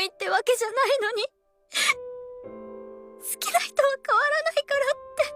ないってわけじゃないのに好きな人は変わらないからって。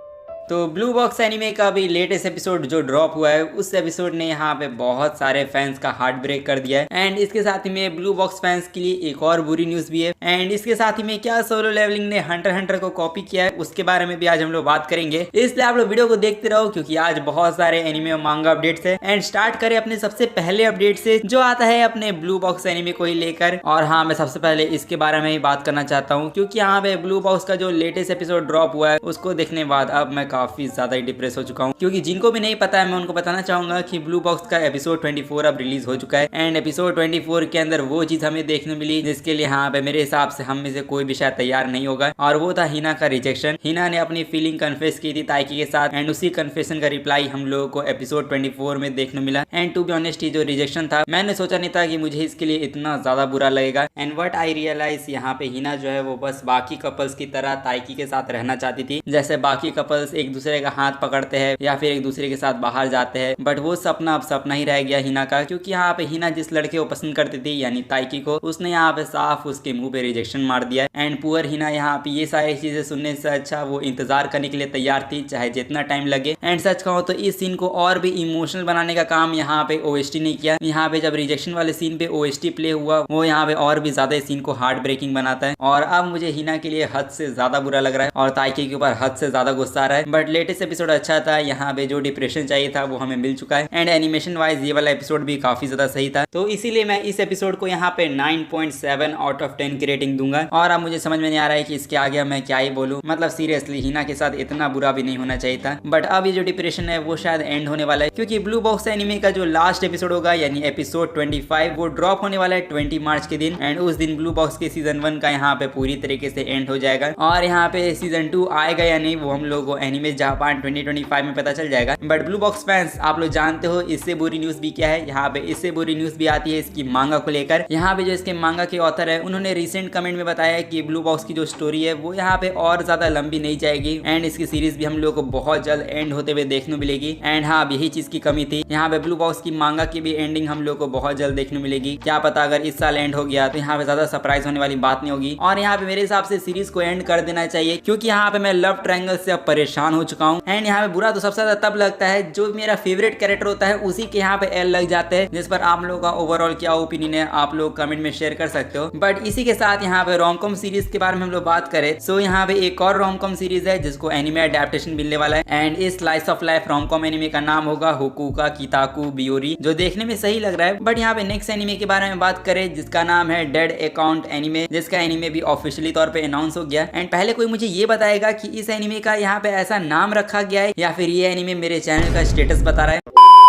तो blue box anime का भी लेटेस्ट एपिसोड जो ड्रॉप हुआ है उस एपिसोड ने यहाँ पे बहुत सारे फैंस का हार्ट ब्रेक कर दिया है। एंड इसके साथ ही में ब्लू बॉक्स फैंस के लिए एक और बुरी न्यूज भी है। एंड इसके साथ ही में क्या सोलो लेवलिंग ने हंटर हंटर को कॉपी किया है उसके बारे में भी आज हम लोग बात करेंगे, इसलिए आप लोग वीडियो को देखते रहो क्योंकि आज बहुत सारे एनिमे और मांगा अपडेट्स है। एंड स्टार्ट करें अपने सबसे पहले अपडेट से जो आता है अपने ब्लू बॉक्स एनिमे को ही लेकर। और हाँ, मैं सबसे पहले इसके बारे में ही बात करना चाहता हूँ क्योंकि यहाँ पे ब्लू बॉक्स का जो लेटेस्ट एपिसोड ड्रॉप हुआ है उसको देखने बाद अब मैं काफी ज्यादा डिप्रेस हो चुका हूँ। क्योंकि जिनको भी नहीं पता है मैं उनको बताना चाहूंगा कि ब्लू बॉक्स का एपिसोड 24 अब रिलीज हो चुका है। एंड एपिसोड 24 के अंदर वो चीज हमें देखने मिली जिसके लिए यहाँ पे मेरे हिसाब से हम में से कोई भी शायद तैयार नहीं होगा, और वो था हिना का रिजेक्शन। हिना ने अपनी फीलिंग कन्फेस की थी ताइकी के साथ एंड उसी कन्फेशन का रिप्लाई हम लोगों को एपिसोड 24 में देखने मिला। एंड टू बी ऑनेस्ट ये जो रिजेक्शन था मैंने सोचा नहीं था कि मुझे इसके लिए इतना ज्यादा बुरा लगेगा। एंड व्हाट आई रियलाइज यहाँ पे हिना जो है वो बस बाकी कपल्स की तरह ताइकी के साथ रहना चाहती थी। जैसे बाकी कपल्स एक दूसरे का हाथ पकड़ते हैं या फिर एक दूसरे के साथ बाहर जाते हैं, बट वो सपना अब सपना ही रह गया हिना का। क्योंकि यहाँ पे हिना जिस लड़के को पसंद करती थी यानी ताइकी को, उसने यहाँ पे साफ उसके मुंह पे रिजेक्शन मार दिया। एंड पुअर हिना यहाँ पे ये सारी चीजें सुनने से अच्छा वो इंतजार करने के लिए तैयार थी चाहे जितना टाइम लगे। एंड सच कहूँ तो इस सीन को और भी इमोशनल बनाने का काम यहाँ पे ओएसटी ने किया। यहाँ पे जब रिजेक्शन वाले सीन पे ओएसटी प्ले हुआ वो यहाँ पे और भी ज्यादा इस सीन को हार्ट ब्रेकिंग बनाता है। और अब मुझे हिना के लिए हद से ज्यादा बुरा लग रहा है और ताइकी के ऊपर हद से ज्यादा गुस्सा आ रहा है। बट लेटेस्ट एपिसोड अच्छा था, यहाँ पे जो डिप्रेशन चाहिए था वो हमें मिल चुका है। एंड एनिमेशन वाइज ये वाला एपिसोड भी काफी ज्यादा सही था, तो इसीलिए मैं इस एपिसोड को यहाँ पे 9.7 आउट ऑफ 10 की रेटिंग दूंगा। और अब मुझे समझ में नहीं आ रहा है कि इसके आगे मैं क्या ही बोलूं। मतलब सीरियसली हिना के साथ इतना बुरा भी नहीं होना चाहिए था। बट अब ये जो डिप्रेशन है वो शायद एंड होने वाला है क्योंकि ब्लू बॉक्स एनिमे का जो लास्ट एपिसोड होगा यानी एपिसोड 25 वो ड्रॉप होने वाला है 20 मार्च के दिन। एंड उस दिन ब्लू बॉक्स के सीजन 1 का यहाँ पे पूरी तरीके से एंड हो जाएगा। और यहाँ पे सीजन 2 आएगा या नहीं वो हम लोग को एनिमे जापान 2025 में पता चल जाएगा। बट ब्लू बॉक्स फैंस आप लोग जानते हो इससे बुरी न्यूज भी क्या है। यहाँ पे इससे बुरी न्यूज भी आती है इसकी मांगा को लेकर। यहाँ पे जो इसके मांगा के ऑथर है उन्होंने रिसेंट कमेंट में बताया कि ब्लू बॉक्स की जो स्टोरी है वो यहाँ पे और ज्यादा लंबी नहीं जाएगी एंड इसकी सीरीज भी हम लोग को बहुत जल्द एंड होते हुए देखने मिलेगी। एंड हाँ, यही चीज की कमी थी। यहाँ पे ब्लू बॉक्स की मांगा की भी एंडिंग हम लोग को बहुत जल्द देखने मिलेगी। क्या पता अगर इस साल एंड हो गया तो यहाँ पे ज्यादा सरप्राइज होने वाली बात नहीं होगी। और यहाँ पे मेरे हिसाब से सीरीज को एंड कर देना चाहिए क्योंकि यहाँ पे मैं लव ट्रायंगल से अब परेशान हो चुका हूँ। एंड यहाँ पे बुरा तो सबसे ज्यादा तब लगता है जो मेरा फेवरेट कैरेक्टर होता है उसी के यहाँ पे एल लग जाते हैं, जिस पर आप लोगों का ओवरऑल क्या ओपिनियन है आप लोग कमेंट में शेयर कर सकते हो। बट इसी के साथ यहाँ पे रोमकॉम सीरीज के बारे में हम लोग बात करें सो यहाँ पे एक और रोमकॉम सीरीज है जिसको एनिमे अडेप्टेशन मिलने वाला है। एंड इस slice of life romcom anime का नाम होगा होकुका किताकु बियोरी, जो देखने में सही लग रहा है। बट यहाँ पे नेक्स्ट एनिमे के बारे में बात करें जिसका नाम है डेड अकाउंट एनिमे, जिसका एनिमे भी ऑफिशियली तौर पे अनाउंस हो गया। एंड पहले कोई मुझे ये बताएगा कि इस एनिमे का यहाँ पे ऐसा नाम रखा गया है या फिर ये एनिमे मेरे चैनल का स्टेटस बता रहा है।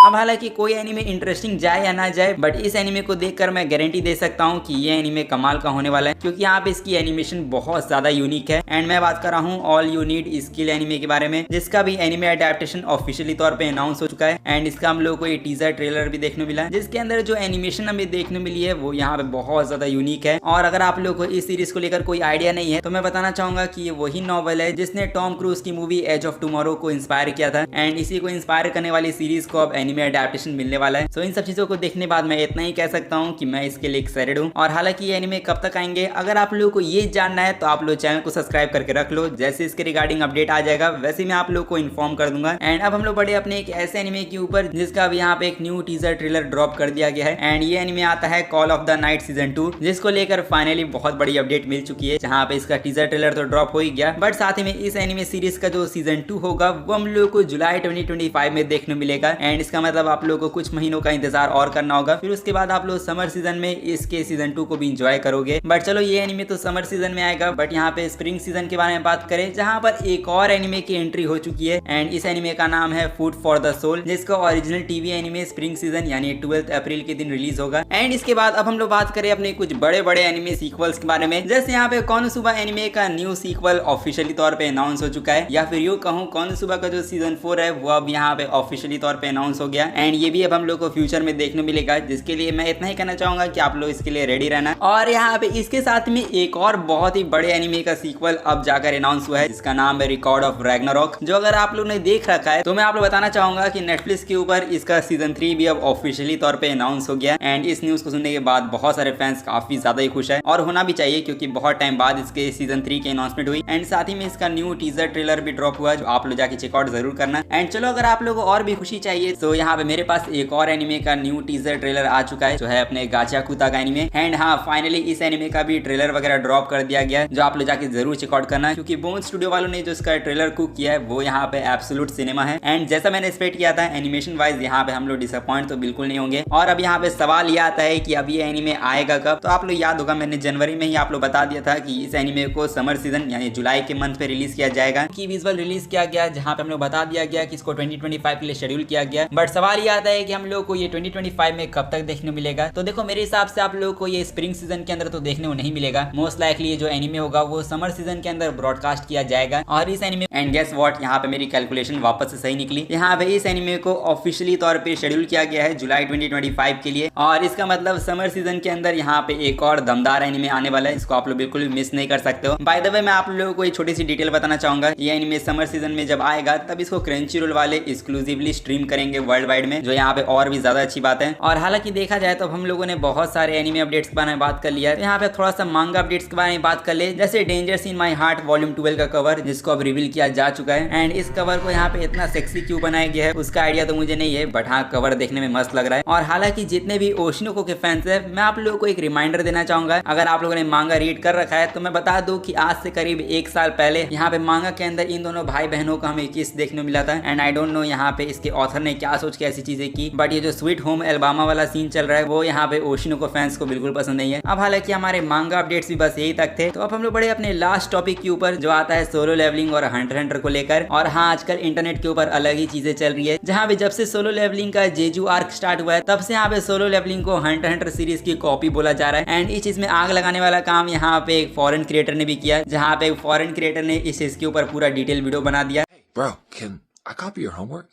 अब हालांकि कोई एनिमे इंटरेस्टिंग जाए या ना जाए बट इस एनिमे को देखकर मैं गारंटी दे सकता हूँ कि ये एनिमे कमाल का होने वाला है क्योंकि यहाँ पे इसकी एनिमेशन बहुत ज्यादा यूनिक है। एंड मैं बात कर रहा हूँ all you need skill anime के बारे में, जिसका भी एनिमे अडेप्टेशन ऑफिशियली तौर पे अनाउंस हो चुका है। एंड इसका हम लोग को ये टीजर ट्रेलर भी देखने मिला है जिसके अंदर जो एनिमेशन हमें देखने मिली है वो यहाँ पे बहुत ज्यादा यूनिक है। और अगर आप लोग को इस सीरीज को लेकर कोई आइडिया नहीं है तो मैं बताना चाहूंगा कि ये वही नॉवल है जिसने टॉम क्रूज की मूवी एज ऑफ टुमारो को इंस्पायर किया था। एंड इसी को इंस्पायर करने वाली सीरीज को अब एनिमे अडेप्टेशन मिलने वाला है। सो इन सब चीजों को देखने बाद मैं इतना ही कह सकता हूँ कि मैं इसके लिए एक्साइटेड हूँ। और हालांकि ये एनिमे कब तक आएंगे अगर आप लोगों को ये जानना है तो आप लोग चैनल को सब्सक्राइब करके रख लो, जैसे इसके रिगार्डिंग अपडेट आ जाएगा वैसे मैं आप लोग को इन्फॉर्म कर दूंगा। एंड अब हम लोग बढ़े अपने एक ऐसे एनिमे के ऊपर जिसका अब यहाँ पे एक न्यू टीजर ट्रेलर ड्रॉप कर दिया गया है। एंड ये एनिमे आता है call of the night season 2 जिसको लेकर फाइनली बहुत बड़ी अपडेट मिल चुकी है, जहाँ पे इसका टीजर ट्रेलर तो ड्रॉप हो ही गया बट साथ ही में इस एनिमे सीरीज का जो सीजन 2 होगा वो हम लोग को जुलाई 2025 में देखने मिलेगा। एंड इसका मतलब आप लोग को कुछ महीनों का इंतजार और करना होगा, फिर उसके बाद आप लोग समर सीजन में इसके सीजन 2 को भी इंजॉय करोगे। बट चलो ये एनिमे तो समर सीजन में आएगा, बट यहाँ पे स्प्रिंग सीजन के बारे में बात करें जहाँ पर एक और एनिमे की एंट्री हो चुकी है। एंड इस एनिमे का नाम है फूड फॉर द सोल, जिसका original TV anime spring season यानी 12 अप्रैल के दिन रिलीज होगा। एंड इसके बाद अब हम लोग बात करें अपने कुछ बड़े बड़े एनिमे सीक्वल्स के बारे में, जैसे यहाँ पे कोनोसुबा एनिमे का न्यू सीक्वल ऑफिशियली तौर पे अनाउंस हो चुका है, या फिर यूँ कहूँ कोनोसुबा का जो सीजन 4 है वो अब यहाँ पे ऑफिशियली तौर पे अनाउंस हो गया एंड ये भी अब हम लोग को फ्यूचर में देखने मिलेगा, जिसके लिए मैं इतना ही कहना चाहूंगा कि आप लोग इसके लिए रेडी रहना। और यहाँ पे इसके साथ में एक और बहुत ही बड़े एनिमे का सीक्वल अब जाकर अनाउंस हुआ है, जिसका नाम है रिकॉर्ड ऑफ रैग्नारॉक, जो अगर आप लोग ने देख रखा है तो मैं आप लोग बताना चाहूंगा कि नेटफ्लिक्स के ऊपर इसका सीजन 3 भी अब ऑफिशियली तौर पे अनाउंस हो गया। एंड इस न्यूज को सुनने के बाद बहुत सारे फैंस काफी ज्यादा ही खुश है, और होना भी चाहिए क्योंकि बहुत टाइम बाद इसके सीजन 3 की अनाउंसमेंट हुई। एंड साथ ही में इसका न्यू टीजर ट्रेलर भी ड्रॉप हुआ, जो आप लोग जाके चेकआउट जरूर करना। एंड चलो, अगर आप लोगों को और भी खुशी चाहिए तो यहाँ पे मेरे पास एक और एनिमे का न्यू टीजर ट्रेलर आ चुका है, जो है अपने गाचाकुता का एनिमे। एंड हाँ, फाइनली इस एनिमे का भी ट्रेलर वगैरह ड्रॉप कर दिया गया, जो आप लोग जाके जरूर चेकआउट करना, क्योंकि बोन स्टूडियो वालों ने जो इसका ट्रेलर कुक किया है वो यहाँ पे एब्सोल्यूट सिनेमा है। एंड जैसा मैंने एक्सपेक्ट किया था, एनिमेशन वाइज यहाँ पे हम लोग डिसअपॉइंट तो बिल्कुल नहीं होंगे। और अब यहाँ पे सवाल ये आता है कि अब ये एनिमे आएगा कब। तो आप लोग याद होगा, मैंने जनवरी में ही आप लोग बता दिया था कि इस एनिमे को समर सीजन यानी जुलाई के मंथ पे रिलीज किया जाएगा, कि विजुअल रिलीज किया गया, जहाँ पे हम लोग बता दिया गया कि इसको 2025 के लिए शेड्यूल किया गया। बट सवाल ये आता है कि हम लोग को ये 2025 में कब तक देखने मिलेगा। तो देखो, मेरे हिसाब से आप लोग को ये स्प्रिंग सीजन के अंदर तो देखने को नहीं मिलेगा। मोस्ट लाइकली ये जो एनिमे होगा वो समर सीजन के अंदर ब्रॉडकास्ट किया जाएगा। और इस एनिमे एंड गेस व्हाट, यहाँ पे मेरी कैलकुलेशन वापस से सही निकली। यहाँ पे इस एनिमे को ऑफिशियली तौर पे शेड्यूल किया गया है जुलाई 2025 के लिए, और इसका मतलब समर सीजन के अंदर यहाँ पे एक और दमदार एनिमे आने वाला है। इसको आप लोग बिल्कुल भी मिस नहीं कर सकते हो। बाय द वे, मैं आप लोगों को एक छोटी सी डिटेल बताना चाहूंगा। ये एनिमे समर सीजन में जब आएगा तब इसको क्रंचीरोल वाले एक्सक्लूसिवली स्ट्रीम करेंगे वर्ल्ड वाइड में, जो यहाँ पे और भी ज्यादा अच्छी बात है। और हालांकि देखा जाए तो हम लोगों ने बहुत सारे एनिमे अपडेट्स के बारे में बात कर लिया है, यहाँ पे थोड़ा सा मांगा अपडेट्स के बारे में बात कर ले, जैसे dangers in my heart volume 12 का कवर, जिसको अब रिवील किया जा चुका है। एंड इस कवर को यहाँ पे इतना सेक्सी क्यों बनाया गया है उसका आइडिया तो मुझे नहीं है, बट हाँ, कवर देखने में मस्त लग रहा है। और हालांकि जितने भी ओशिनोको के फैंस है, मैं आप लोगों को एक रिमाइंडर देना चाहूंगा। अगर आप लोगों ने मांगा रीड कर रखा है तो मैं बता दूं कि आज से करीब 1 साल पहले यहाँ पे मांगा के अंदर इन दोनों भाई बहनों का हमें किस देखने मिला था। एंड आई डोंट नो यहाँ पे इसके ऑथर ने क्या सोच के ऐसी चीजें की, बट ये जो स्वीट होम एल्बामा वाला सीन चल रहा है वो यहाँ पे ओशिनोको फैंस को बिल्कुल पसंद नहीं है। अब हालांकि हमारे मांगा अपडेट्स भी बस यही तक थे। तो अब हम लोग बड़े अपने लास्ट टॉपिक के ऊपर, जो आता है सोलो लेवलिंग और हंटर हंटर को लेकर। और हाँ, आजकल इंटरनेट के ऊपर अलग ही चीजें चल रही है, जहाँ पे जब से सोलो लेवलिंग का जेजू आर्क स्टार्ट हुआ है तब से यहाँ पे सोलो लेवलिंग को हंटर हंटर सीरीज की कॉपी बोला जा रहा है। एंड इस चीज में आग लगाने वाला काम यहाँ पे एक फॉरेन क्रिएटर ने भी किया, जहाँ पे एक फॉरेन क्रिएटर ने इस चीज के ऊपर पूरा डिटेल वीडियो बना दिया। Bro, can I copy your homework?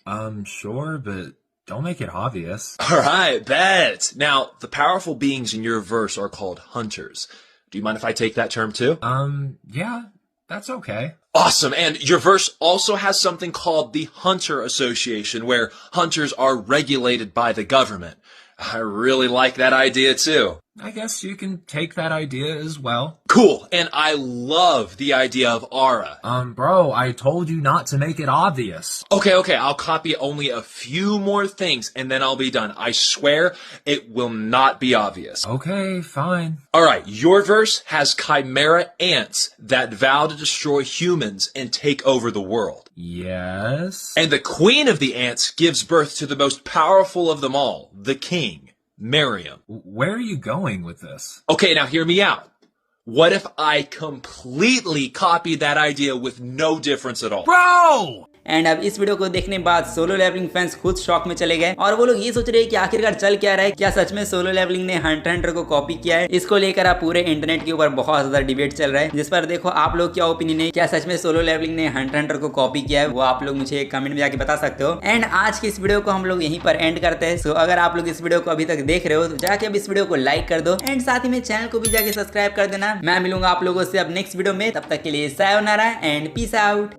Sure, but don't make it obvious. All right, bet. Now, the powerful beings in your verse are called hunters. Do you mind if I take that term too? Yeah, that's okay. Awesome. And your verse also has something called the Hunter Association, where hunters are regulated by the government. I really like that idea too. I guess you can take that idea as well. Cool. And I love the idea of aura. Bro, I told you not to make it obvious. Okay. I'll copy only a few more things and then I'll be done. I swear it will not be obvious. Okay, fine. Alright, your verse has chimera ants that vow to destroy humans and take over the world. Yes. And the queen of the ants gives birth to the most powerful of them all, the king, Miriam. Where are you going with this? Okay, now hear me out. What if I completely copy that idea with no difference at all? Bro! And अब इस video को देखने के बाद solo levelling fans खुद shock में चले गए, और वो लोग ये सोच रहे हैं कि आखिरकार चल क्या रहा है, क्या सच में सोलो लेवलिंग ने हंटर हंटर को कॉपी किया है। इसको लेकर आप पूरे इंटरनेट के ऊपर बहुत ज्यादा डिबेट चल रहा है, जिस पर देखो आप लोग क्या ओपिनियन है, क्या सच में सोलो लेवलिंग ने हंटर हंटर को कॉपी किया है, वो आप लोग मुझे कमेंट में जाके बता सकते हो। एंड आज की इस वीडियो को हम लोग यहीं पर एंड करते हैं। सो अगर आप लोग इस वीडियो को अभी तक देख रहे हो तो जाके अब इस वीडियो को लाइक कर दो, एंड साथ ही में चैनल को भी जाके सब्सक्राइब कर देना। मैं मिलूंगा आप लोगों से अब नेक्स्ट वीडियो में, तब तक के लिए सायोनारा एंड पीस आउट।